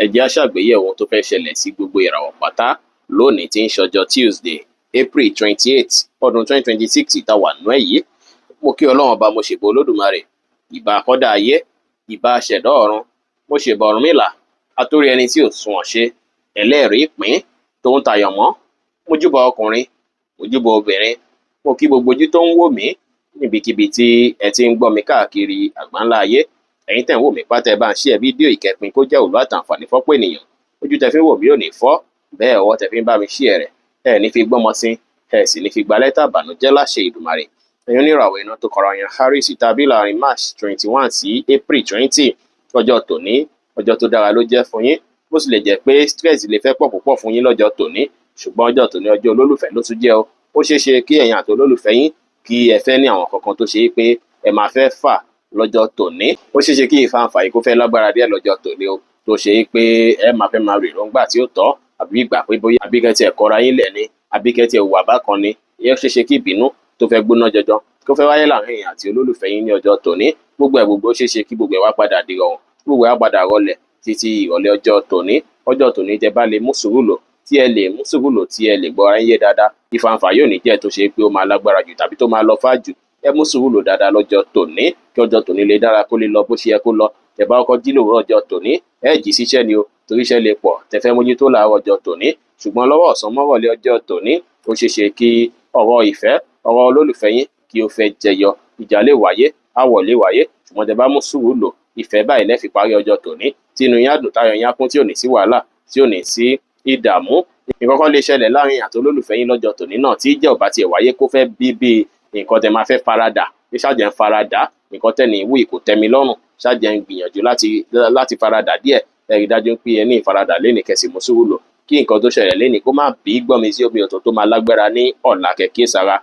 Ẹ jẹ́ á ṣàgbéyẹ̀wò ohun tó fẹ́ ṣẹlẹ̀ sí gbogbo ìràwọ̀ pátá lónìí tí ń ṣọjọ́ Tuesday, April 28 ọdún 2026 tá a wà nínú ẹ̀ yìí. Mo kí Ọlọ́run ọba, mo ṣèbà Olódùmarè, ìbà akọ́dá ayé, ìbà aṣẹ̀dá ọ̀run, mo ṣèbà Ọ̀rúnmìlà, atórí ẹni tí ò sunwọ̀n ṣe, ẹlẹ́rìí ìpín tó ń tayọ̀ mọ́, mo júbà ọkùnrin, mo júbà obìnrin, mo kí gbogbo ojú tó ń wò mí níbikíbi tí ẹ ti ń gbọ́ mi káàkiri àgbáńlá ayé. Ẹ̀yin tẹ́ ń wò mí pátá, ẹ bá ń share fídíò ìkẹ́pin kó jẹ́ òòlù àtàǹfààní fọ́pọ̀ ènìyàn. Ojú tẹ́ fi ń wò mí ò ní fọ́, bẹ́ẹ̀ ọwọ́ tẹ́ fi ń bá mi share rẹ̀ ẹ ní fi gbọ́mọ sí, ẹ sì ní fi gba lẹ́tà ìbànújẹ́ láṣẹ Ìdùmarè. Ẹ̀yin oníràwọ̀ iná tó kọra yan Aries tàbí láàrin March 21 sí April 20, ọjọ́ tòní ọjọ́ tó dára ló jẹ́ fún yín. Bó sì lè jẹ́ pé stress lè fẹ́ pọ̀ púpọ̀ fún yín lọ́jọ́ tòní, ṣùgbọ́n ọjọ́ tòní ọjọ́ olólùfẹ́ ló tún jẹ́ o. Ó ṣeé ṣe kí ẹ̀yin àti olólùfẹ́ yín kí ẹ fẹ́ ní àwọn kankan tó ṣe é pé ẹ máa fẹ́ fà lọ́jọ́ tòní. Ó ṣeé ṣe kí ìfàǹfà yìí kó fẹ́ lágbára díẹ̀ lọ́jọ́ tòní o, tó ṣe é pé ẹ máa fẹ́ máa rò èròǹgbà tí ó tọ́, àbí ìgbà pé bóyá àbí kẹ́ tiẹ̀ kọra yín lẹ̀ ni, àbí kẹ́ tiẹ̀ hùwà bákan ni. Ìyẹn ṣeé ṣe kí ìbínú tó fẹ́ gbóná jọjọ kó fẹ́ wáyé láàrin ẹ̀yin àti olólùfẹ́ yín ní ọjọ́ tòní. Gbogbo ṣeé ṣe kí gbogbo ẹ̀ wá padà di rọrùn, gbogbo ẹ̀ wá padà rọlẹ̀ títí ìrọ̀lẹ́ ọjọ́ tòní. Ọjọ́ tòní tẹ́ bá lè mú sùúrù lò, tí ẹ lè mú sùúrù lò, tí ẹ lè gbọ́ ara yín yé dáadáa, ìfàǹfà yóò ní jẹ́ tó ṣe pé ó máa lágbára jù tàbí tó máa lọ fà jù. Ẹ mú sùúrù lò dáadáa lọ́jọ́ tòní kí ọjọ́ tòní lè dára, kó lè lọ bó ṣe yẹ kó lọ. Tẹ́ bá kọ́kọ́ jí lòwúrọ̀ ọjọ́ tòní, ẹ jí síṣẹ́ ni o, torí iṣẹ́ lè pọ̀ tẹ́ fẹ́ mójútó láàárọ̀ ọjọ́ tòní. Ṣùgbọ́n lọ́wọ́ ọ̀sán mọ́rọ̀lẹ́ ọjọ́ tòní, ó ṣeé ṣe kí ọ̀rọ̀ ìfẹ́, ọ̀rọ̀ olólùfẹ́ yín kí ó fẹ́ jẹyọ. Ìjà lè wáyé, áwọ̀ lè wáyé, ṣùgbọ́n tẹ́ bá mú sùúrù lò, ìfẹ́ báyìí lẹ́ fi parí ọjọ́ tòní, tí inú yín á dùn, táyọ̀ yín á kún, tí ò ní sí wàhálà, tí ò ní sí ìdààmú. Nǹkan kan lè ṣẹlẹ̀ láàrin àti olólùfẹ́ yín lọ́jọ́ tòní náà tí ìjà ò bá tiẹ̀ wáyé kó fẹ́ bí nǹkan tẹ́ máa fẹ́ faradà, bí ṣáàjẹ́ ń faradà, nǹkan tẹ́ni ìwú kò tẹ́ mi lọ́rùn, ṣáàjẹ́ ń gbìyànjú láti faradà díẹ̀. Ẹ rí dájú pé ẹ ní ìfaradà lénìí, kẹ́sì mú sùúrù lò kí nǹkan tó ṣẹlẹ̀ lénìí kó má bí gbọ́mi sí omi ọ̀tọ̀ tó máa lágbára ní ọ̀la. Kẹ̀kẹ́ sára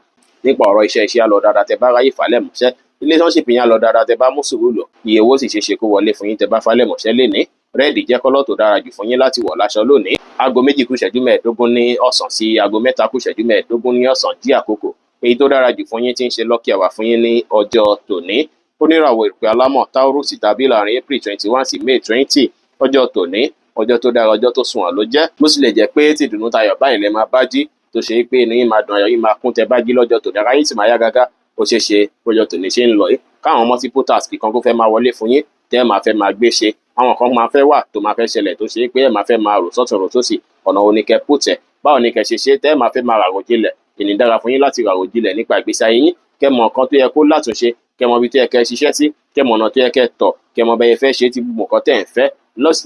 nípa ọ̀rọ̀ iṣẹ́ á lọ dáadáa tẹ́ bá ráyè falẹ̀ mọ́ṣẹ́, relationship yín á lọ dáadáa tẹ́ bá mú sùúrù lò, iye owó sì ṣeé ṣe kó wọlé fún yín tẹ́ bá falẹ̀ mọ́ṣẹ́ lénìí. Rẹ́ẹ̀dì jẹ́ kọ́lọ̀ tó dára jù fún yín láti wọ̀ láṣọ lónìí. Aago 2 kù ìṣẹ́jú 15 ní ọ̀sán sí aago 3 kù ìṣẹ́jú 15 ní ọ̀sán jí àkókò èyí tó dára jù fún yín tí ń ṣe lucky hour fún yín ní ọjọ́ tòní. Oníràwọ̀ ìpè alámọ̀ Taurus tàbí láàrin April 21 sí May 20, ọjọ́ tòní ọjọ́ tó dára, ọjọ́ tó sunwọ̀n ló jẹ́. Bó sì lè jẹ́ pé tí ìdùnnú tayọ̀ báyìí lẹ máa bá jí, tó ṣe pé inú yín máa dùn, ayọ̀ yín máa kún tẹ́ bá jí lọ́jọ́ tòní, ara yín sì máa yá gágá. Ó ṣeé ṣe bọ́jọ́ tòní ṣe ń lọ yìí káwọn multiple task kan kó fẹ́ máa wọlé fún yín tẹ́ ẹ máa fẹ́ máa gbé ṣe. Àwọn kan máa fẹ́ wà tó máa fẹ́ ṣẹlẹ̀ tó ṣe pé ẹ máa fẹ́ máa rò sọ́tùn rò sósì, ọ̀nà wo ni kẹ́ pùtẹ̀, báwo ni kẹ́ ṣe ṣe tẹ́ ẹ máa fẹ́ máa ràrò jinlẹ̀. Ìní dára fún yín láti ràrò jinlẹ̀ nípa ìgbésí ayé yín, kẹ́ mọ nǹkan tó yẹ kó látúnṣe, kẹ́ mọ ibi tó yẹ kẹ́ ṣiṣẹ́ sí, kẹ́ mọ ọ̀nà tó yẹ kẹ́ tọ̀, kẹ́ mọ bẹ́yẹ fẹ́ ṣe tí gbogbo nǹkan tẹ́ ẹ̀ ń fẹ́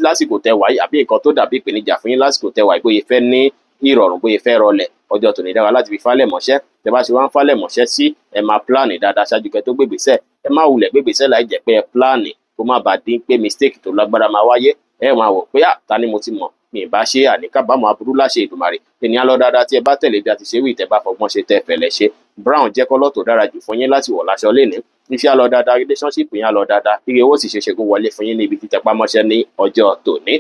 lásìkò tẹ́ wà yìí, àbí nǹkan tó dàbí ìpèníjà fún yín lásìkò tẹ́ wà yìí, bóyá fẹ́ ní ìrọ̀rùn, bóyá fẹ́ rọlẹ̀. Ọjọ́ tòní dára láti fi falẹ̀ mọ́ṣẹ́. Tẹ́ bá ṣe wá ń falẹ̀ mọ́ṣẹ́ sí, ẹ máa pláànì dáadáa ṣáájú kẹ́ tó gbégbèsẹ̀. Ẹ má wulẹ̀ gbégbèsẹ̀ láì jẹ́ pé ẹ pláànì kó má bàa dín pé mistake tó lágbára máa wáyé. Ẹ máa wò pé ta ni mo ti mọ̀, mi ì bá ṣe àníkábàámọ̀ aburú láṣẹ Ìdùmarè. Ènìyàn lọ dáadáa tí ẹ bá tẹ̀lé bí a ti ṣe wí, tẹ́ bá fọgbọ́n ṣe tẹ́ fẹ̀lẹ́ ṣe. Brown jẹ́ kọ́lọ̀ tó dára jù fún yín láti wọ̀ láṣọ lénìí. Iṣẹ́ á lọ dáadáa, relationship yín á lọ dáadáa, ire owó sì ṣe ṣe kó wọlé fún yín ní ibi títẹ pamọ́ṣẹ́ ní ọjọ́ tòní.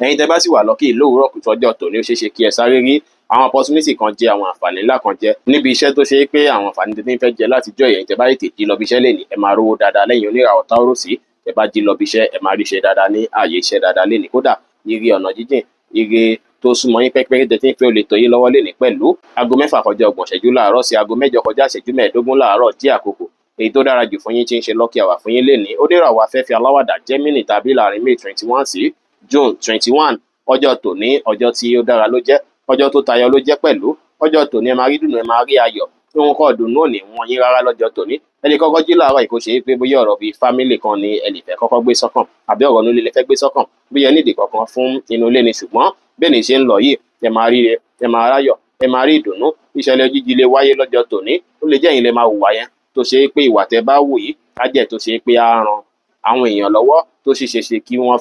Ẹ̀yin tẹ́ bá sì wà lọ́kì lówùúrọ̀ kùtù ọjọ́ tòní, ó ṣeé ṣe kí ẹ sáré rí àwọn opportunity kan jẹ, àwọn àǹfààní ńlá kan jẹ níbi iṣẹ́ tó ṣe pé àwọn àǹfààní tẹ́ ń fẹ́ jẹ láti jọ ẹ̀yin tẹ́ bá tètè jí lọ bí iṣẹ́ lénìí, ẹ máa rówó dáadáa lẹ́yìn oníràwọ̀ Taurus. Tẹ́ bá jí lọ bí iṣẹ́, ẹ máa rí iṣẹ́ dáadáa ní ààyè iṣẹ́ dáadáa lénìí. Kódà ire ọ̀nà jíjìn, ire tó súnmọ́ yín pẹ́pẹ́ tẹ́ tí ń fẹ́ ó lè tọ́ yín lọ́wọ́ lénìí pẹ̀lú. Aago 6 kọjá 30 ìṣẹ́jú láàárọ̀ sí aago 8 kọjá ìṣẹ́jú 15 láàárọ̀ jí àkókò èyí tó dára jù fún yín tí ń ṣe lucky hour fún yín lénìí. Oníràwọ̀ afẹ́fẹ́ aláwàdà Gemini tàbí láàrin May 21 sí June 21, ọjọ́ tòní ọjọ́ tí ó dára ló jẹ́, ọjọ́ tó tayọ ló jẹ́ pẹ̀lú. Ọjọ́ tòní ẹ máa rí dùnnú, ẹ máa rí ayọ̀, tí wọn kọ́ dùnnú ò ní wọn yín rárá lọ́jọ́ tòní. Ẹ lè kọ́kọ́ jí láàárọ̀ yìí kó ṣe pé bóyá ọ̀rọ̀ bíi family kan ni ẹ lè fẹ́ kọ́kọ́ gbé sọ́kàn, àbí ọ̀rọ̀ inú ilé lẹ fẹ́ gbé sọ́kàn, bóyá nídìí kankan fún inú ilé ni. Ṣùgbọ́n bẹ́ẹ̀ ni ṣe ń lọ yìí, ẹ máa rí ire, ẹ máa ráyọ̀, ẹ máa rí ìdùnnú. Ìṣẹ̀lẹ̀ òjijì lè wáyé lọ́jọ́ tòní, ó lè jẹ́ ẹ̀yin lẹ máa hùwà yẹn tó ṣe pé ìwà tẹ́ bá wù yìí á jẹ́ tó ṣe pé á ran àwọn èèyàn lọ́wọ́, tó sì ṣe ṣe kí wọ́n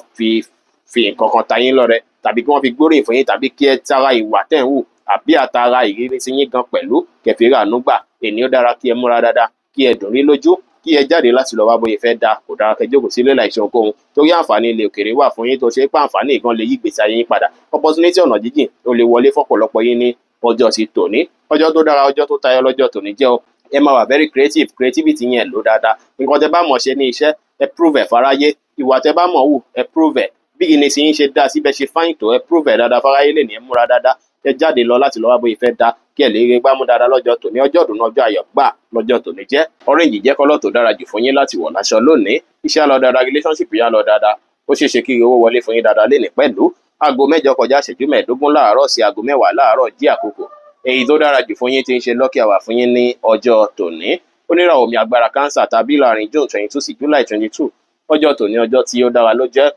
fi nǹkan kan ta yín lọ́rẹ, tàbí kí wọ́n fi gbóríyìn fún yín, tàbí kí ẹ tara ìwà tẹ́ ń wù àbí àtara ìrírí sí yín gan pẹ̀lú kẹfì ràánú gbà. Ènìyàn dára kí ẹ múra dáadáa, kí ẹ dùn rí lójú, kí ẹ jáde láti lọ wá bóyá fẹ́ da, kò dára kẹ́ jókòó sílé láì ṣe ohunkóhun, torí àǹfààní ilẹ̀ òkèèrè wà fún yín tó ṣe pé àǹfààní gan lè yí ìgbésí ayé yín padà. Opportunity ọ̀nà jíjìn ó lè wọlé fọ́pọ̀lọpọ̀ yín ní ọjọ́ ti tòní. Ọjọ́ tó dára, ọjọ́ tó tayọ lọ́jọ́ tòní jẹ́ o. Ẹ máa wà very creative, creativity yẹn lò dáadáa. Nǹkan tẹ́ bá mọ̀ ṣe ní iṣẹ́, ẹ prove ẹ̀ fáráyé. Ìwà tẹ́ bá mọ̀ wù, ẹ prove ẹ̀. Bí bí kìíní sì ń ṣe dá síbẹ̀ ṣe fáyìn tó ẹ prove ẹ̀ dáadáa fáráyé lè ní ẹ múra dáadáa ẹ jáde lọ láti lọ wá bóyá fẹ́ dá kí ẹ lè rí gbámú dáadáa lọ́jọ́ tòní ọjọ́ ìdùnnú ọjọ́ ayọ̀ gbà lọ́jọ́ tòní jẹ́ orange jẹ́ kọ́lọ́ tó dára jù fún yín láti wọ̀ láṣọ lónìí iṣẹ́ lọ dáadáa relationship yá lọ dáadáa ó ṣeé ṣe kí owó wọlé fún yín dáadáa lénìí pẹ̀lú aago 8 kọjá ìṣẹ́jú 15 láàárọ̀ sí aago 10 láàárọ̀ jí àkókò èyí tó dára jù fún yín ti ń ṣe lucky hour fún yín ní ọjọ́ tòní oníràwọ̀ omi agbára cancer tàbí láàrin June 22 sí July 22 ọjọ́ tòní ọjọ́ tí ó dára ló jẹ́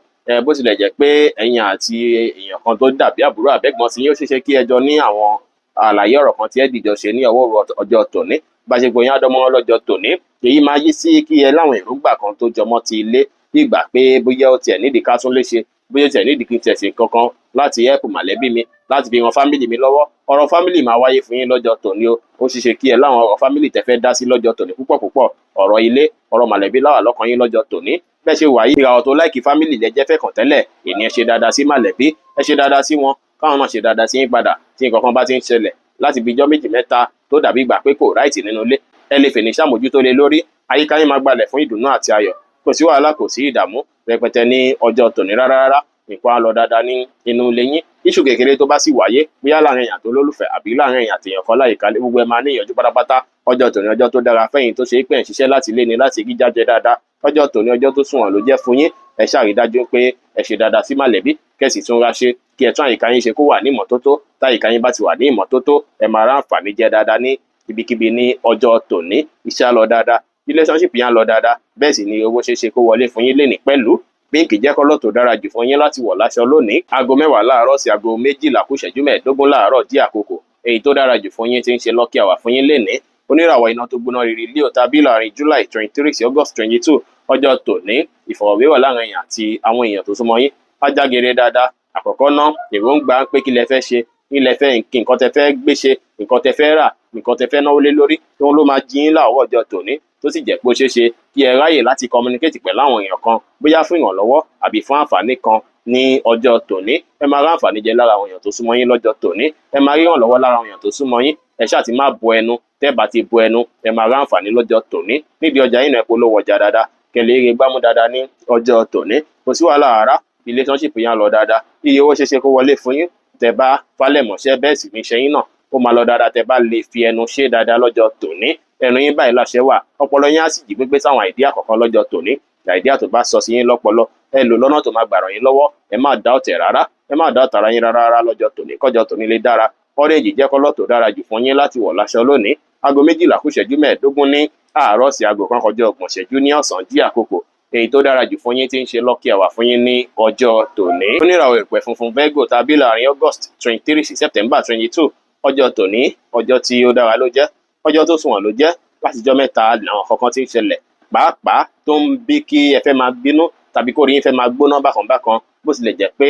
bó tilẹ̀ jẹ́ pé ẹ̀yin àti èèyàn kan tó dàbí àbúrò àbẹ́gbọ́n sí yín ó ṣeé ṣe kí ẹjọ́ ní àwọn àlàyé ọ̀rọ̀ kan tí ẹ dìjọ ṣe ní ọwọ́ ọjọ́ tòní bá ṣe gbóyún àdọ́mọ́ lọ́jọ́ tòní èyí máa yí sí kí ẹ láwọn èròǹgbà kan tó jọmọ́ ti ilé ìgbà pé bóyá ó tiẹ̀ nídìí ká tún lè ṣe bóyá ó tiẹ̀ nídìí kí n tiẹ̀ ṣe kankan láti help mọ̀lẹ́bí mi láti fi ran fámìlì mi lọ́wọ́ ọ̀rọ̀ fámìlì máa wáyé fún yín lọ́jọ́ tòní ó ṣeé ṣe kí ẹ láwọn ọ̀rọ̀ fámìlì tẹ́ fẹ́ dá sí lọ́jọ́ tòní púpọ̀ ọ̀rọ̀ ilé ọ̀rọ̀ mọ̀lẹ́bí láwà lọ́kàn yín lọ́jọ́ tòní bẹ́ẹ̀ ṣe wà yìí ìràwọ̀ tó láìkì fámìlì lẹ́jẹ́ fẹ́ kàn tẹ́lẹ̀ ènìyàn ṣe dáadáa sí mọ̀lẹ́bí ẹ ṣe dáadáa sí wọn káwọn náà ṣe dáadáa sí yín padà tí nǹkan kan bá ti ń ṣẹlẹ̀ láti bíjọ́ 2-3 tó dàbí ìgbà pé kò ráìtì nínú ilé ẹ lè fèní ṣàmójútó lé lórí àyíká yín máa gbalẹ̀ fún ìdùnnú àti ayọ̀ kò sí wàhálà kò sí ìdààmú rẹpẹtẹ ní ọjọ́ tòní rárá nǹkan á lọ dáadáa ní inú ilé yín iṣu kékeré tó bá sì wáyé bóyá láàrin èèyàn tó lólùfẹ́ àbí láàrin èèyàn àtèèyàn kan láyìíká gbogbo ẹ máa ní ìyànjú pátápátá ọjọ́ tòní ọjọ́ tó dára fẹ́yìn tó ṣe é pé ẹ̀ ń ṣiṣẹ́ láti ilé ni láti rí jáde dáadáa ọjọ́ tòní ọjọ́ tó sunwọ̀n ló jẹ́ fún yín ẹ ṣàrídájú pé ẹ ṣe dáadáa sí mọ̀lẹ́bí kẹ́sì tún ra ṣe kí ẹ tún àyíká yín ṣe kó wà ní ìmọ́tótó táyíká yín bá ti wà ní ìmọ́tótó ẹ máa rá àǹfààní jẹ dáadáa ní ibikíbi ní ọjọ́ tòní iṣẹ́ á lọ dáadáa relationship yẹn á lọ dáadáa bẹ́ẹ̀ sì ni owó ṣeé ṣe kó wọlé fún yín lénìí pẹ̀lú bíǹkì jẹ́ kọ́lọ́ tó dára jù fún yín láti wọ̀ láṣọ lónìí aago 10 láàárọ̀ sí aago 12 kù ìṣẹ́jú 15 láàárọ̀ jí àkókò èyí tó dára jù fún yín ti ń ṣe lucky hour fún yín lénìí oníràwọ̀ iná tó gbóná riri Leo tàbí láàrin July 23 sí August 22 ọjọ́ tòní ìfọ̀rọ̀wérọ̀ láàrin èèyàn àti àwọn èèyàn tó súnmọ́ yín á jágere dáadáa àkọ́kọ́ ná èròǹgbà ń pé kí lẹ fẹ́ ṣe kí lẹ fẹ́ nǹkan tẹ fẹ́ gbé ṣe nǹkan tẹ fẹ́ rà nǹkan tẹ fẹ́ náwó lé lórí tí wọ́n ló máa jí yín láwọ̀ ọjọ́ tòní tó sì jẹ́ pé ó ṣeé ṣe kí ẹ ráyè láti communicate pẹ̀lú àwọn èèyàn kan bóyá fún ìrànlọ́wọ́ àbí fún àǹfààní kan ní ọjọ́ tòní ẹ máa rá àǹfààní jẹ lára àwọn èèyàn tó súnmọ́ yín lọ́jọ́ tòní ẹ máa rí ìrànlọ́wọ́ lára àwọn èèyàn tó súnmọ́ yín ẹ ṣáà ti máa bo ẹnu tẹ́ bá ti bo ẹnu ẹ máa rá àǹfààní lọ́jọ́ tòní nídìí ọjà yín náà polówó ọjà dáadáa kẹlẹ́ eré gbámú dáadáa ní ọjọ́ tòní kò sí wàhálà rárá relationship yẹn lọ dáadáa iye owó ṣeéṣe kó wọlé fún yín tẹ́ bá falẹ̀mọ́ṣẹ́ bẹ́ẹ̀ sì ní ṣẹ́yìn náà ó máa lọ dáadáa tẹ́ bá lè fi ẹnu ṣe dáadáa lọ́jọ́ tòní ẹnu yín báyìí láṣẹ wà ọpọlọ yín á sì jí gbégbé sáwọn àìdíà kọ̀ọ̀kan lọ́jọ́ tòní àìdíà tó bá sọ sí yín lọ́pọlọ ẹ lò lọ́nà tó máa gbàràn yín lọ́wọ́ ẹ má dá ọ̀tẹ̀ rárá ẹ má dá ọ̀tara yín rárá lọ́jọ́ tòní kọjọ́ tòní lè dára orange jẹ́ kọ́lọ́ tó dára jù fún yín láti wọ̀ láṣọ lónìí aago 12 kù ìṣẹ́jú 15 ní àárọ̀ sí aago 1 kọjá 30 ìṣẹ́jú ní ọ̀sán jí àkókò èyí tó dára jù fún yín tí ń ṣe lucky hour fún yín ní ọjọ́ tòní oníràwọ̀ ìpẹ́ funfun Virgo tàbí láàrin August 23 sí September 22 ọjọ́ tòní ọjọ́ tí ó dára ló jẹ́ ọjọ́ tó sunwọ̀n ló jẹ́ látijọ́ mẹ́ta làwọn kankan tí ń ṣẹlẹ̀ pàápàá tó ń bí kí ẹ fẹ́ máa bínú tàbí kó rí yín fẹ́ máa gbóná bákan bó tilẹ̀ jẹ́ pé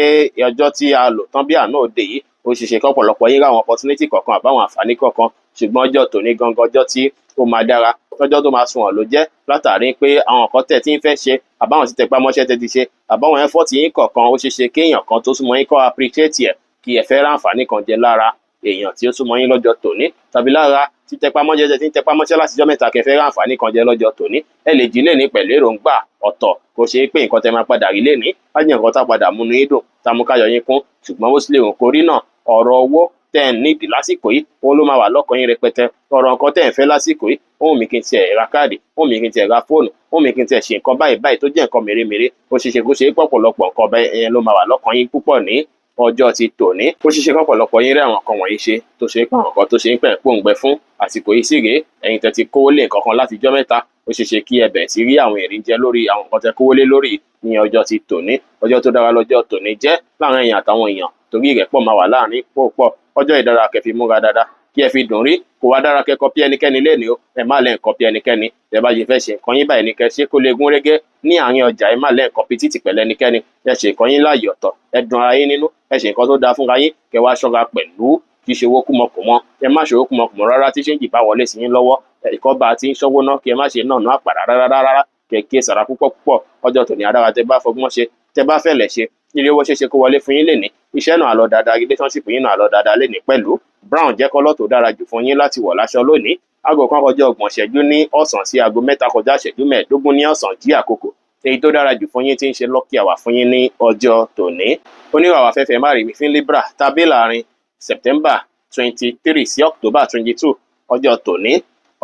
ọjọ́ tí a lò tán bí àná òde yìí ó ṣeé ṣe kọ́pọ̀lọpọ̀ yín ráwọn opportunity kọ̀ọ̀kan àbáwọn àǹfààní kọ̀ọ̀kan ṣùgbọ́n ọjọ́ tòní gangan ọjọ́ tí ó máa dára lọ́jọ́ tó máa sunwọ̀n ló jẹ́ látàrí pé àwọn nǹkan tẹ̀ tí ń fẹ́ ṣe àbáwọn tí tẹpá mọ́ṣẹ́ tẹ̀ ti ṣe àbáwọn effort yín kọ̀ọ̀kan ó ṣeé ṣe kéèyàn kan tó súnmọ́ yín kó appreciate ẹ̀ kí ẹ fẹ́ ráǹfààní kan jẹ lára èèyàn tí ó súnmọ́ yín lọ́jọ́ tòní tàbí lára tí tẹpá mọ́ṣẹ́ tí ń tẹpá mọ́ṣẹ́ látijọ́ mẹ́ta kẹfẹ́ ráǹfààní kan jẹ lọ́jọ́ tòní ẹ lè jí lẹ́ni pẹ̀lú èròǹgbà ọ̀tọ̀ kò ṣeé pé nǹkan tẹ máa padà rí lẹ́ni á jẹ́ nǹkan tá padà múnú yín dùn tá mú káyọ̀ yín kún ṣùgbọ́n ó sì lè rùn kórí náà ọ̀rọ̀ owó tẹ́ ẹ̀ nídìí lásìkò yìí òun ló máa wà lọ́kàn yín rẹpẹtẹ ọ̀rọ̀ nǹkan tẹ́ ẹ̀ ń fẹ́ lásìkò yìí òun mi kí n tiẹ̀ ra káàdì òun mi kí n tiẹ̀ ra fóònù òun mi kí n tiẹ̀ ṣe nǹkan báyìí tó jẹ́ nǹkan mèremère ó ṣeé ṣe kó ṣe pọ̀pọ̀lọpọ̀ nǹkan bẹ́ẹ̀ ló máa wà lọ́kàn yín púpọ̀ ní ọjọ́ ti tòní ó ṣeé ṣe pọ̀pọ̀lọpọ̀ yín rí àwọn nǹkan wọ̀nyí ṣe tó ṣe pé àwọn nǹkan tó ṣe ń pẹ̀ pòǹgbẹ fún àsìkò yìí sì rèé ẹ̀yin tẹ́ ti kówó lé nǹkan kan látijọ́ mẹ́ta ó ṣeé ṣe kí ẹ bẹ̀rẹ̀ sí rí àwọn èrè jẹ lórí àwọn nǹkan tẹ́ kówó lé lórí ní ọjọ́ ti tòní ọjọ́ tó dára lọ́jọ́ tòní jẹ́ láàrin ẹ̀yin àtàwọn èèyàn torí ìrẹ́pọ̀ máa wà láàrin púpọ̀ ọjọ́ ìdára kẹfì múra dáadáa kí ẹ fi dùn rí kò wá dára kẹ kọpí ẹnikẹ́ni lẹ́ni o ẹ má lẹ́ kọpí ẹnikẹ́ni ẹ bá yẹ fẹ́ ṣe nǹkan yín báyìí ní kẹ ṣe kó lè gún régé ní àárín ọjà ẹ má lẹ́ kọpí títì pẹ̀lú ẹnikẹ́ni ẹ ṣe nǹkan yín láàyè ọ̀tọ̀ ẹ dùn ara yín nínú ẹ ṣe nǹkan tó dáa fúnra yín kẹ wá ṣọ́ra pẹ̀lú kí ṣe owó kúmọkùmọ ẹ má ṣe owó kúmọkùmọ rárá tí ṣéǹjì bá wọlé sí yín lọ́wọ́ ẹ̀kọ́ bá ti ń ṣọ́wó ná kí ẹ má ṣe náà ná àpàrà rárá kẹ kí ẹ sàrà púpọ̀ ọjọ́ tòní adára tẹ bá fọgbọ́n ṣe tẹ bá fẹ̀lẹ̀ ṣe ilé owó ṣeéṣe kó wọlé fún yín lénìí iṣẹ́ náà lọ dáadáa relationship yín náà lọ dáadáa lénìí pẹ̀lú brown jẹ́ kọ́lọ́ tó dára jù fún yín láti wọ̀ láṣọ lónìí aago 1 kọjá 30 ìṣẹ́jú ní ọ̀sán sí aago 3 kọjá ìṣẹ́jú 15 ní ọ̀sán jí àkókò èyí tó dára jù fún yín tí ń ṣe lucky hour fún yín ní ọjọ́ tòní. Oníràwọ̀ afẹ́fẹ́ má rí mi fún Libra tàbí láàrin September 23 sí October 22 ọjọ́ tòní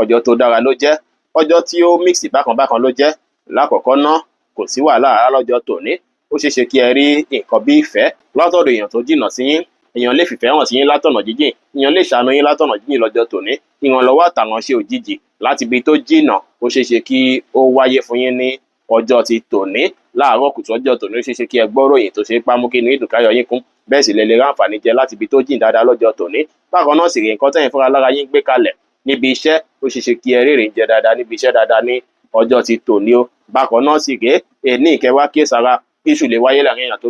ọjọ́ tó dára ló jẹ́, ọjọ́ tí ó mix bákan ló jẹ́. Lákọ̀ọ́kọ́ ná kò sí wàhálà rárá lọ́jọ́ tòní, ó ṣeéṣe kí ẹ rí nǹkan bí ìfẹ́ látọ̀dọ̀ èèyàn tó jìnnà sí yín, èèyàn lè fìfẹ́ hàn sí yín látọ̀nà jíjìn, èèyàn lè ṣàánú yín látọ̀nà jíjìn lọ́jọ́ tòní. Ìrànlọ́wọ́ àtàránṣe òjijì láti ibi tó jìnnà ó ṣeéṣe kí ó wáyé fún yín ní ọjọ́ ti tòní. Láàárọ̀ kùtù ọjọ́ tòní ó ṣeéṣe kí ẹ gbọ́ ròyìn tó ṣe pamú kí inú ìdùn káyọ̀ yín kún, bẹ́ẹ̀ sì lè ráǹfààní jẹ láti ibi tó jìn dáadáa lọ́jọ́ tòní. Bákan náà sì rí nǹkan tẹ́yìn fúnra lára yín gbé kalẹ̀ níbi iṣẹ́ ó ṣeéṣe kí ẹ rèrè jẹ dáadáa níbi iṣẹ́ dáadáa ní ọjọ́ ti tòní o. Bákan náà sì rèé èní ìkẹwàá kíyèsára iṣu lè wáyé láàrin èèyàn tó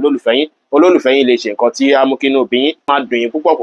olólùfẹ́ yín lè ṣe nǹkan tí á mú kínú bí yín máa dùn yín púpọ̀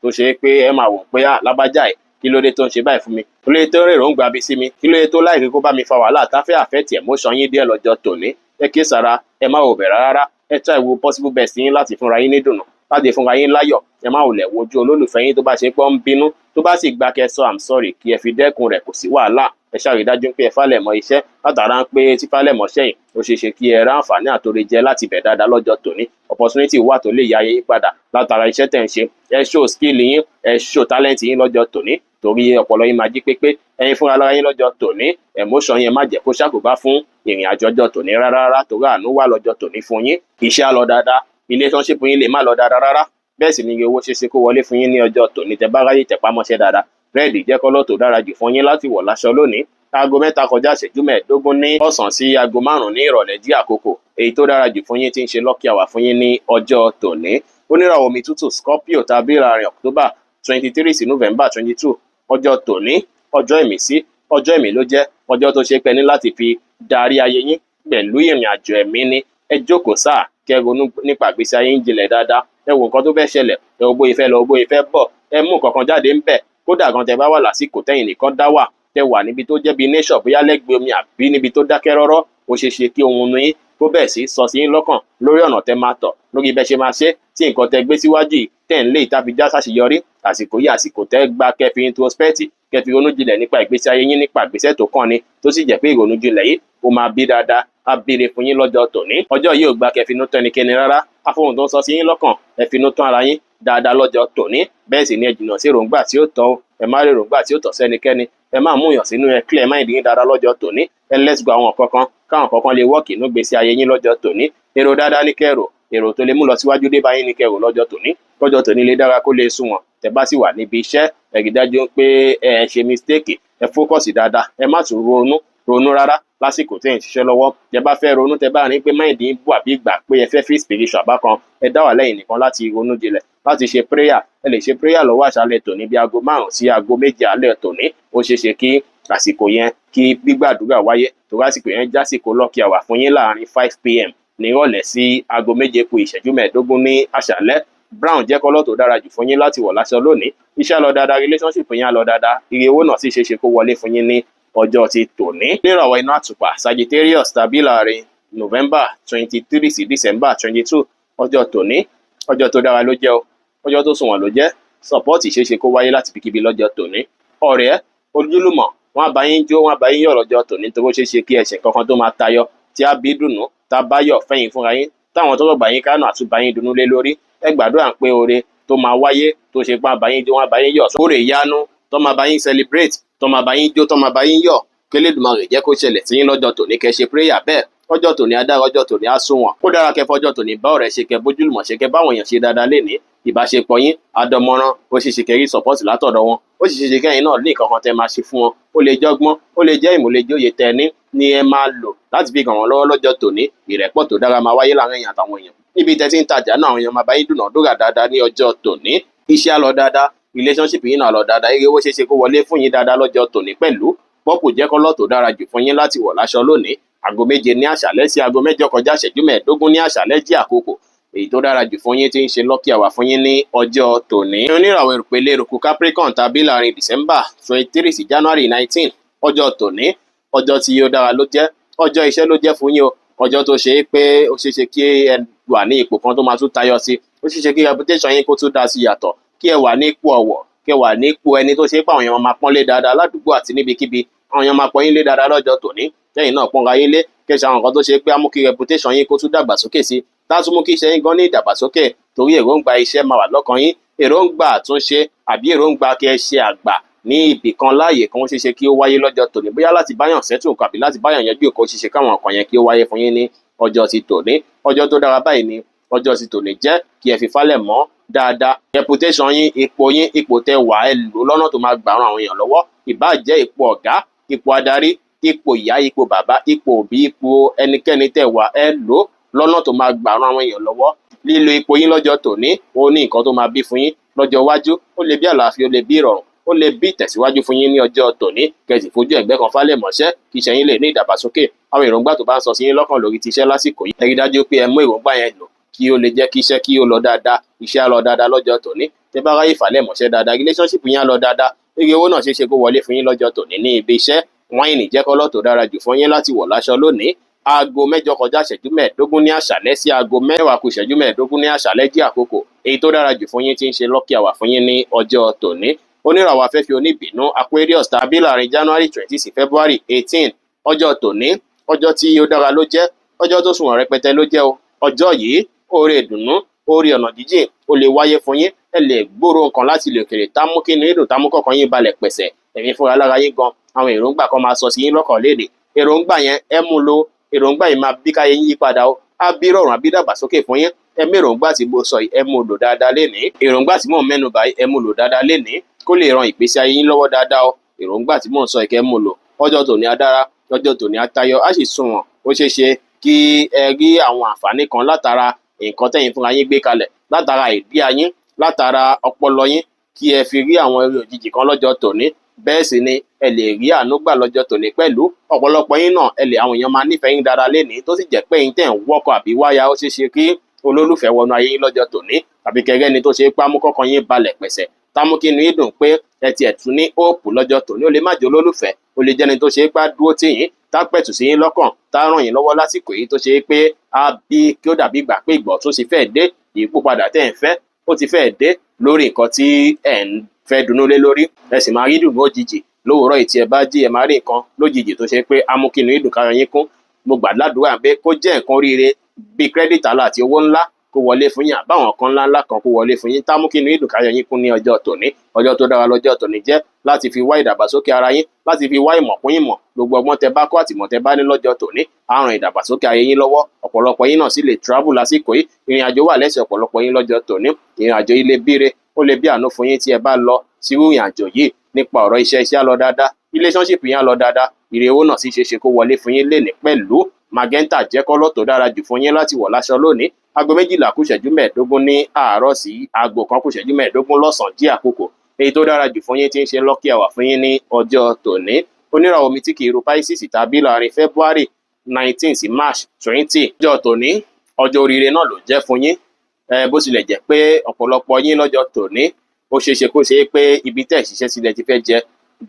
tó ṣe pé ẹ máa wò pé lábájá ẹ̀ kí ló dé tó ń ṣe báyìí fún mi, kí ló dé tó rèrò ń gba bí sí mi, kí ló dé tó láìrí kó bá mi fa wàhálà táfẹ́ àfẹ́tì emotion yín díẹ̀ lọ́jọ́ tòní. Ẹ kíyèsára ẹ má wò bẹ̀rẹ̀ rárá, ẹ try wo possible best yín láti fúnra yín ní dùnnú, láti fúnra yín láyọ̀. Ẹ má wòlẹ̀ wojú olólùfẹ́ yín tó bá ṣe pé ó ń bínú, tó bá sì gbà kẹ́ sọ I'm sorry kí ẹ fi dẹ́kun rẹ̀, kò sí wàhálà. Ẹ ṣàrí dájú pé ẹ fálẹ̀ mọ́ iṣẹ́ látara ń pé tí fálẹ̀ mọ́ sẹ́yìn ó ṣeéṣe kí ẹ ráǹfààní àtòrè jẹ láti bẹ̀ dáadáa lọ́jọ́ tòní. Opportunity wà tó lè yá yín padà látara iṣẹ́ tẹ̀ ń ṣe. Ẹ show skill yín, ẹ show talent yín lọ́jọ́ tòní torí ọpọlọ yín máa jí pépé. Ẹ̀yin fúnra lára yín lọ́jọ́ tòní emotion yẹn má jẹ́ kó ṣàkóbá fún ìrìn àjò ọjọ́ tòní rárá torí àánú wà lọ́jọ́ tòní fún yín. Iṣẹ́ á lọ dáadáa, relationship yín lè má lọ dáadáa rárá, bẹ́ẹ̀ sì ni owó ṣeéṣe kó wọlé fún yín ní ọjọ́ tòní tẹ́ bá ráyè tẹpá mọ́ṣẹ́ dáadáa. Rẹ́ẹ̀dì jẹ́ kọ́lọ́ tó dára jù fún yín láti wọ̀ láṣọ lónìí. Aago 3 kọjá ìṣẹ́jú 15 ní ọ̀sán sí aago 5 ní ìrọ̀lẹ́ jí àkókò èyí tó dára jù fún yín tí ń ṣe lucky hour fún yín ní ọjọ́ tòní. Oníràwọ̀ omi tútù Scorpio tàbí láàrin October 23 sí November 22 ọjọ́ tòní ọjọ́ ìmísí, ọjọ́ ìmí ló jẹ́, ọjọ́ tó ṣe pé ní láti fi darí ayé yín pẹ̀lú ìrìn àjò ẹ̀mí ni. Ẹ jókòó sáà kẹ́ ronú nípa ìgbésí ayé yín jinlẹ̀ dáadáa, ẹ wo nǹkan tó fẹ́ ṣẹlẹ̀, ẹ wo bóyá ìfẹ́ lọ bóyá ìfẹ́ bọ̀, ẹ mú nǹkan kan jáde ń bẹ̀. Kódà gan tẹ́ bá wà lásìkò tẹ́yìn nìkan dá wà, tẹ́ wà níbi tó jẹ́ bí nation bóyá lẹ́gbẹ̀ẹ́ omi àbí níbi tó dákẹ́ rọ́rọ́, ó ṣeéṣe kí ohun yín kó bẹ̀ sí sọ sí yín lọ́kàn lórí ọ̀nà tẹ́ máa tọ̀, lórí bẹ́ ṣe máa ṣe tí nǹkan tẹ́ gbé síwájú yìí tẹ́ ń lé ìtàfi já ṣàṣeyọrí. Àsìkò yìí àsìkò tẹ́ gba kẹfì introspect, kẹfì ronú jinlẹ̀ nípa ìgbésí ayé yín, nípa ìgbésẹ̀ tó kàn ni tó sì jẹ́ pé ìrònú jinlẹ̀ yìí ó máa bí dáadáa á béèrè fún yín lọ́jọ́ tòní. Ọjọ́ yìí ò gba kẹfìnú tán ẹnikẹ́ni rárá, afóhùn tó ń sọ sí yín lọ́kàn ẹ finú tán ara yín dáadáa lọ́jọ́ tòní. Bẹ́ẹ̀ sì ni ẹ jìnnà sí èròǹgbà tí ó tọ́, ẹ má rí èròǹgbà tí ó tọ́ sẹ́nikẹ́ni, ẹ má mú yàn sínú ẹ clear mind yín dáadáa lọ́jọ́ tòní. Ẹ let's go àwọn kankan káwọn kankan lè wọ́ọ̀kì inú gbèsè ayé yín lọ́jọ́ tòní. Èrò dáadáa ní kẹ́rò, èrò tó lè mú lọ síwájú dé bá yín ní kẹ́rò lọ́jọ́ tòní. Lọ́jọ́ tòní lè dára kó lè sunwọ̀n. Tẹ́ bá sì wà níbi iṣẹ́ ẹ rí dájú pé ẹ ṣe mistake, ẹ fókọ̀sì dáadáa, ẹ má tún ronú rárá lásìkò tí ẹ ń ṣiṣẹ́ lọ́wọ́. Tẹ́ bá fẹ́ ronú, tẹ́ bá rí pé mind yín bù àbí ìgbà pé ẹ fẹ́ feel spiritual bákan, ẹ dá wà lẹ́yìn nìkan láti ronú jinlẹ̀, láti ṣe prayer. Ẹ lè ṣe prayer lọ́wọ́ àṣálẹ́ tòní bí aago 5 sí aago 7 alẹ́ tòní. Ó ṣeéṣe kí àsìkò yẹn kí gbígbàdúrà wáyé torí àsìkò yẹn jásìkò lucky hour fún yín láàrin 5 PM ní ìrọ̀lẹ́ sí aago 7 kù ìṣẹ́jú 15 ní àṣálẹ́. Brown jẹ́ kọ́lọ́ tó dára jù fún yín láti wọ̀ láṣọ lónìí. Iṣẹ́ lọ dáadáa, relationship yín á lọ dáadáa, ire owó náà sì ṣeéṣe kó wọlé fún yín ní ọjọ́ ti tòní. Níràwọ̀ iná àtùpà Sagittarius tàbí láàrin November 23 sí December 22 ọjọ́ tòní ọjọ́ tó dára ló jẹ́ o, ọjọ́ tó sunwọ̀n ló jẹ́. Support ṣeéṣe kó wáyé láti bíkíbi lọ́jọ́ tòní. Ọ̀rẹ́ ojúlùmọ̀ wọn á bá yín jó, wọn á bá yín yọ̀ lọ́jọ́ tòní torí ó ṣeéṣe kí ẹ̀ṣẹ̀ kankan tó máa tayọ tí á bí dùnú tá bá yọ̀ fẹ́yìn fúnra yín, táwọn tó gbà yín kánú àtúbà yín dùnú lé lórí. Ẹ gbàdúrà pé oore tó máa wáyé tó ṣe pé àbáyín jó, wọn á bá yín yọ̀ sóòrè ìyanu tó máa bá yín celebrate, tó máa bá yín jó, tó máa bá yín yọ̀. Kélédùmarè jẹ́ kó ṣẹlẹ̀ sí yín lọ́jọ́ tòní. Kẹ́ ṣe prayer bẹ́ẹ̀. Ọjọ́ tòní á dára, ọjọ́ tòní á sunwọ̀n. Ó dára kẹ́ fọjọ́ tòní bá ọ̀rẹ́ ṣe, kẹ́ bójúlùmọ̀ ṣe, kẹ́ báwọn èèyàn ṣe dáadáa lénìí. Ìbáṣepọ̀ yín àdánmọ́rán, ó ṣeéṣe kẹ́ rí support látọ̀dọ̀ wọn, ó sì ṣeéṣe kẹ́yìn náà ní nǹkan kan tẹ́ máa ṣe fún wọn. Ó lè jọ́gbọ́n, ó lè jẹ́ ìmọ̀, lè jẹ́ òye tẹ́ ní ẹ máa lò láti fi ràn wọ́n lọ́wọ́ lọ́jọ́ tòní. Ìrẹ́pọ̀ tó dára máa wáyé láàrin èèyàn àtàwọn èèyàn. Níbi tẹ́ ti ń tajà náà àwọn èèyàn máa bá yín dúnàádúrà dáadáa ní ọjọ́ tòní. Iṣẹ́ á lọ dáadáa, relationship yín náà lọ dáadáa, ire owó ṣeéṣe kó wọlé fún yín dáadáa lọ́jọ́ tòní pẹ̀lú. Pọ́pù jẹ́ kọ́lọ́ tó dára jù fún yín láti wọ̀ láṣọ lónìí. Aago 7 ní àṣálẹ́ sí aago 8 kọjá ìṣẹ́jú 15 ní àṣálẹ́ jí àkókò èyí tó dára jù fún yín tí ń ṣe lucky hour fún yín ní ọjọ́ tòní. Oníràwọ̀ ìrùpẹ̀lẹ̀ eruku Capricorn tàbí láàrin December 23 sí January 19 ọjọ́ tòní ọjọ́ tí ó dára ló jẹ́, ọjọ́ iṣẹ́ ló jẹ́ fún yín o. Ọjọ́ tó ṣe é pé ó ṣeéṣe kí ẹ wà ní ipò kan tó máa tún tayọ sí, ó ṣeéṣe kí reputation yín kó tún dá sí yàtọ̀, kí ẹ wà ní ipò ọ̀wọ̀, kẹ́ wà nípò ẹni tó ṣe pé àwọn èèyàn máa pọ́nlé dáadáa ládùúgbò àti níbikíbi, àwọn èèyàn máa pọ́n yín lé dáadáa lọ́jọ́ tòní, kẹ́yìn náà pọ́nra yín lé, kẹ́ ṣe àwọn nǹkan tó ṣe pé á mú kí reputation yín kó tún dàgbàsókè sí, tá tún mú kí iṣẹ́ yín gan ní ìdàgbàsókè, torí èròǹgbà iṣẹ́ máa wà lọ́kàn yín, èròǹgbà àtúnṣe àbí èròǹgbà kí ẹ ṣe àgbà ní ibì kan láàyè kan ṣeéṣe kí ó wáyé lọ́jọ́ tòní, bóyá láti báyàn ṣẹ́tù nǹkan àbí láti báyàn yanjú nǹkan ṣeéṣe káwọn nǹkan yẹn kí ó wáyé fún yín ní ọjọ́ ti tòní. Ọjọ́ tó dára báyìí ni ọjọ́ ti tòní jẹ́, kí ẹ fi falẹ̀ mọ́ dáadáa. Reputation yín, ipò tẹ wà, ẹ lò lọ́nà tó máa gbà ran àwọn èèyàn lọ́wọ́, ìbáà jẹ́ ipò ọ̀gá, ipò adarí, ipò ìyá, ipò bàbá, ipò òbí, ipò ẹnikẹ́ni tẹ wà, ẹ lò lọ́nà tó máa gbà ran àwọn èèyàn lọ́wọ́. Lílo ipò yín lọ́jọ́ tòní ó ní nǹkan tó máa bí fún yín lọ́jọ́ iwájú, ó lè bí àlàáfíà, ó lè bí ìrọ̀rùn, ó lè bí ìtẹ̀síwájú fún yín ní ọjọ́ tòní, kẹ́sì fojú ẹ̀gbẹ́ kan falẹ̀ mọ́ṣẹ́ kí iṣẹ́ yín lè ní ìdàgbàsókè. Àwọn èròǹgbà tó bá ń sọ sí yín lọ́kàn lórí ti iṣẹ́ lásìkò yìí, ẹ rí dájú pé ẹ mú èròǹgbà yẹn lò kí ó lè jẹ́ kí iṣẹ́ kí ó lọ dáadáa, iṣẹ́ á lọ dáadáa lọ́jọ́ tòní. Tẹ́ bá ráyè falẹ̀ mọ́ṣẹ́ dáadáa, relationship yín á lọ dáadáa, èrè owó náà ṣeéṣe kó wọlé fún yín lọ́jọ́ tòní ní ibi iṣẹ́. Wáìnì jẹ́ kọ́lọ̀ tó dára jù fún yín láti wọ̀ láṣọ lónìí. Aago 8 kọjá ìṣẹ́jú 15 ní àṣálẹ́ sí aago 10 kù ìṣẹ́jú 15 ní àṣálẹ́ jẹ́ àkókò èyí tó dára jù fún yín tí ń ṣe lucky hour fún yín ní ọjọ́ tòní. Oníràwọ̀ afẹ́fẹ́ oníbìnú Aquarius tàbí láàrin January 20 sí February 18. Ọjọ́ tòní, ọjọ́ tí ó dára ló jẹ́, ọjọ́ tó sunwọ̀n rẹpẹtẹ ló jẹ́ o. Ọjọ́ yìí, oore ìdùnnú, oore ọ̀nà jíjìn ó lè wáyé fún yín, ẹ lè gbòòrò nǹkan láti ilẹ̀ òkèèrè tá mú kí inú yín dùn, tá mú kọ́kàn yín balẹ̀ pẹ̀sẹ̀, ẹ̀yin fúnra lára yín gan, àwọn èròǹgbà kan máa sọ sí yín lọ́kàn léde. Èròǹgbà yẹn ẹ mú lò, èròǹgbà yìí máa bí káyé yín yí padà o, á bí rọrùn, á bí dàgbàsókè fún yín. Ẹ mú èròǹgbà tí mo sọ yìí, ẹ mú lò dáadáa lénìí. Èròǹgbà tí mò ń mẹ́nu bà yìí, ẹ mú lò dáadáa lénìí kó lè ran ìgbésí ayé yín lọ́wọ́ dáadáa o. Èròǹgbà tí mò ń sọ yìí kẹ́ mú lò. Ọjọ́ tòní á dára, ọjọ́ tòní á tayọ, á sì sunwọ̀n. Ó ṣeé ṣe kí ẹ rí àwọn àǹfààní kan látara nǹkan tẹ́yin fúnra yín gbé kalẹ̀, látara ìdí ayín, látara ọpọlọ yín, kí ẹ fi rí àwọn eré òjijì kan lọ́jọ́ tòní. Bẹ́ẹ̀ sì ni ẹ lè rí àánú gbà lọ́jọ́ tòní pẹ̀lú ọ̀pọ̀lọpọ̀ yín náà, àwọn èèyàn máa nífẹ̀ẹ́ yín dáadáa lénìí, tó sì jẹ́ pé yín tẹ̀ ń wọ́kọ̀ àbí wáyà, ó ṣeé ṣe kí olólùfẹ́ wọnú ayé yín lọ́jọ́ tòní, àbí kẹ́rẹ́ ni tó ṣe pé á mú kọ́kàn yín balẹ̀ pẹ̀sẹ̀, tá mú kí inú yín dùn pé ẹ tiẹ̀ tún ní hope lọ́jọ́ tòní. Ó lè má jẹ́ olólùfẹ́, ó lè jẹ́ni tó ṣe pé á dúró tì yín, tá pẹ̀tù sí yín lọ́kàn, tá ràn yín lọ́wọ́ lásìkò yìí, tó ṣe pé á bí kí ó dàbí ìgbà pé ìgbọ̀ tún ṣe fẹ́ dé, ìyípadà tẹ́ ẹ̀ ń fẹ́ ó ti fẹ́ dé lórí nǹkan tí ẹ̀ ń fẹ́ dunnú lé lórí. Ẹ sì máa rí dùnnú òjijì lówùúrọ̀ yìí tí ẹ bá jí, ẹ máa rí nǹkan lójijì tó ṣe pé á mú kí inú yín dùn, káyọ̀ yín kún. Mo gbàdúrà pé kó jẹ́ nǹkan oríire bíi credit alert àti owó ńlá kó wọlé fún yín, àbáwọn kan ńláńlá kan kó wọlé fún yín, tá mú kí inú yín dùn, káyọ̀ yín kún ní ọjọ́ tòní. Ọjọ́ tó dára lọ́jọ́ tòní jẹ́ láti fi wá ìdàgbàsókè ara yín, láti fi wá ìmọ̀ kún ìmọ̀. Gbogbo ọgbọ́n tẹ bá kọ́ àti ìmọ̀ tẹ bá ní lọ́jọ́ tòní á ran ìdàgbàsókè ayé yín lọ́wọ́. Ọ̀pọ̀lọpọ̀ yín náà sì lè travel lásìkò yìí, ìrìn àjò wà lẹ́sẹ̀ ọ̀pọ̀lọpọ̀ yín lọ́jọ́ tòní. Ìrìn àjò yìí lè bíire, ó lè bí àánú fún yín tí ẹ bá lọ sírú ìrìn àjò yìí. Nípa ọ̀rọ̀ iṣẹ́ á lọ dáadáa, relationship yín á lọ dáadáa, ire owó náà sì ṣeéṣe kó wọlé fún yín lénìí pẹ̀lú. Magenta jẹ́ kọ́lọ̀ tó dára jù fún yín láti wọ̀ láṣọ lónìí. Aago 12 kù ìṣẹ́jú 15 ní àárọ̀ sí aago 1 kù ìṣẹ́jú 15 lọ́sàn-án jí àkókò èyí tó dára jù fún yín tí ń ṣe lucky hour fún yín ní ọjọ́ tòní. Oníràwọ̀ omi tí kì í ru Pisces tàbí láàrin February 19 sí March 20. Ọjọ́ tòní, ọjọ́ oríire náà ló jẹ́ fún yín. Bó tilẹ̀ jẹ́ pé ọ̀pọ̀lọpọ̀ yín lọ́jọ́ tòní ó ṣeéṣe kó ṣe pé ibi tẹ́ ṣiṣẹ́ sílẹ̀ ti fẹ́ jẹ.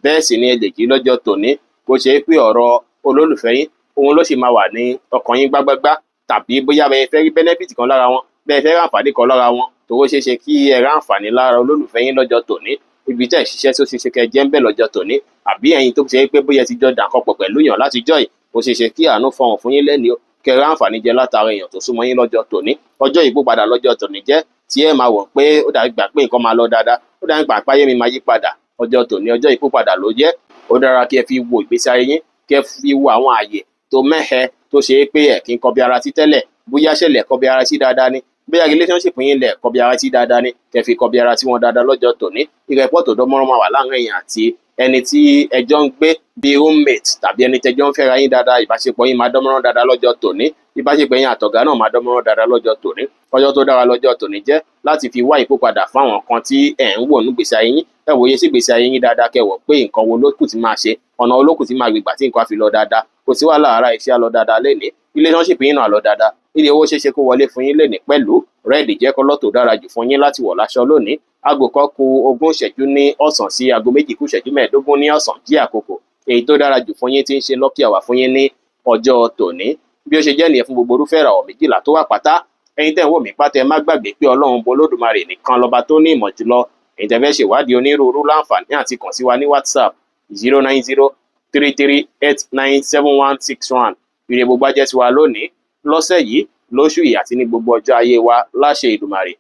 Bẹ́ẹ̀ sì ni ẹ lè jí lọ́jọ́ tòní kó ṣe pé ọ̀rọ̀ olólùfẹ́ yín òun ló sì máa wà ní ọkàn yín gbágbágbá, tàbí bóyá bẹ́ẹ̀ fẹ́ rí benefit kan lára wọn, bẹ́ẹ̀ fẹ́ rí àǹfààní kan lára wọn, tó ó ṣeéṣe kí ẹ rí àǹfààní lára olólùfẹ́ yín lọ́jọ́ tòní. Ibi tẹ́ ṣiṣẹ́ tó ṣeéṣe kẹ́ jẹ́ ń bẹ̀ lọ́jọ́ tòní, àbí ẹ̀yin tó ṣe pé bóyá ti jọ dàkọpọ̀ pẹ̀lú yàn láti jọ́ yìí, ó ṣeéṣe kí àánú fọhùn fún yín lẹ́ni o, kẹ́ rí àǹfààní jẹ látara èèyàn tó súnmọ́ yín lọ́jọ́ tòní. Ọjọ́ ìyípadà lọ́jọ́ tòní jẹ́ tí ẹ máa wọ̀ pé ó dàbí gbà pé nǹkan máa lọ dáadáa, ó dàbí gbà páyé mi máa yí padà. Ọjọ́ tòní ọjọ́ ìyípadà ló jẹ́. Ó dára kí ẹ fi wo ìgbésí ayé yín, kí ẹ fi wo àwọn ààyè tó mẹ́hẹ tó ṣe é pé ẹ̀ kí ń kọbi ara sí tẹ́lẹ̀, bóyá ṣẹlẹ̀ kọbi ara sí dáadáa ni, bóyá relationship yín lẹ̀ kọbi ara sí dáadáa ni, kẹ́ fi kọbi ara sí wọn dáadáa lọ́jọ́ tòní. Ìrẹ́pọ̀ tó dánmọ́rán máa wà láàárín ẹ̀yin àti ẹni tí ẹjọ́ ń gbé bíi roommate tàbí ẹni tẹjọ́ ń fẹ́ra yín dáadáa. Ìbáṣepọ̀ yín máa dánmọ́rán dáadáa lọ́jọ́ tòní. Ìbáṣepọ̀ yín àtọ̀gá náà máa dánmọ́rán dáadáa lọ́jọ́ tòní. Ọjọ́ tó dára lọ́jọ́ tòní jẹ́ láti fi wá ìyípadà fún àwọn kan tí ẹ̀ ń wò ní gbèsè ayé yín. Ẹ wòye sí gbèsè ayé yín dáadáa, kẹ́ wò pé nǹkan wo ló kù tí máa ṣe, ọ̀nà olókùn tí máa gbègbà tí nǹkan á fi lọ dáadáa. Kò sí wàhálà ara iṣẹ́ á lọ dáadáa lénìí, relationship yín náà lọ dáadáa, ilé owó ṣeéṣe kó wọlé fún yín lénìí pẹ̀lú. Red jẹ́ kọ́lọ̀ tó dára jù fún yín láti wọ̀ láṣọ lónìí. Aago 1 kù 20 ìṣẹ́jú ní ọ̀sán sí aago 2 kù ìṣẹ́jú 15 ní ọ̀sán jí àkókò èyí tó dára jù fún yín tí ń ṣe lucky hour fún yín ní ọjọ́ tòní. Bí ó ṣe jẹ́ nìyẹn fún gbogbo irúfẹ́ ìràwọ̀ 12 tó wà pátá. Ẹ̀yin tẹ́ ń wò mí pátá, ẹ má gbàgbé pé Ọlọ́run Olódùmarè nìkan lọ́ba tó ní ìmọ̀ jùlọ. ẹ̀yin tẹ́ fẹ́ ṣèwádìí onírúurú láǹfààní àti kàn sí wa ní WhatsApp 09033897161. Ire gbogbo á jẹ́ tiwa lónìí, lọ́sẹ̀ yìí, lóṣù yìí àti ní gbogbo ọjọ́ ayé wa láṣẹ Èdùmàrè.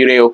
Ire o.